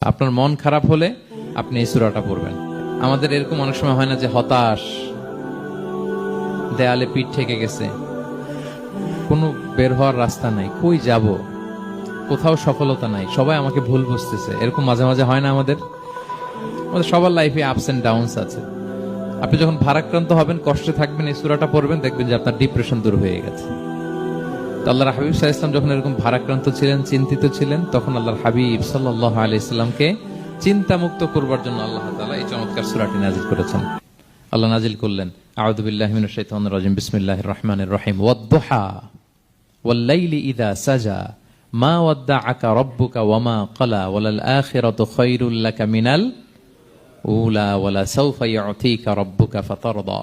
আপনার মন খারাপ হলে আপনি এই সূরাটা পড়বেন। আমাদের এরকম অনেক সময় হয় না যে হতাশ, দেয়ালে পিঠ ঠেকে গেছে, কোনো বের হওয়ার রাস্তা নাই, কই যাব, কোথাও সফলতা নাই, সবাই আমাকে ভুল বুঝতেছে, এরকম মাঝে মাঝে হয় না? আমাদের সবার লাইফে আপস এন্ড ডাউনস আছে। আপনি যখন ভারাক্রান্ত হবেন, কষ্টে থাকবেন, এই সূরাটা পড়বেন, দেখবেন যে আপনার ডিপ্রেশন দূর হয়ে গেছে। তো আল্লাহর হাবিব সাল্লাল্লাহু আলাইহি ওয়াসাল্লাম যখন এরকম ভারাক্রান্ত ছিলেন, চিন্তিত ছিলেন, তখন আল্লাহর হাবিব সাল্লাল্লাহু আলাইহি ওয়াসাল্লামকে চিন্তামুক্ত করবার জন্য আল্লাহ তাআলা এই চমৎকার সূরাটি নাযিল করেছেন। আল্লাহ নাযিল করলেন, আউযু বিল্লাহি মিনাশ শাইতানির রাজিম, বিসমিল্লাহির রাহমানির রাহিম, ওয়াদ-দুহা ওয়াল-লাইলি ইযা সাজা মা ওয়াদ্দাআকা রাব্বুকা ওয়া মা ক্বালা ওয়ালাল আখিরাতু খায়রুল লাকা মিনাল উলা ওয়ালা সাওফা ইউতিকা রাব্বুকা ফাতারদা।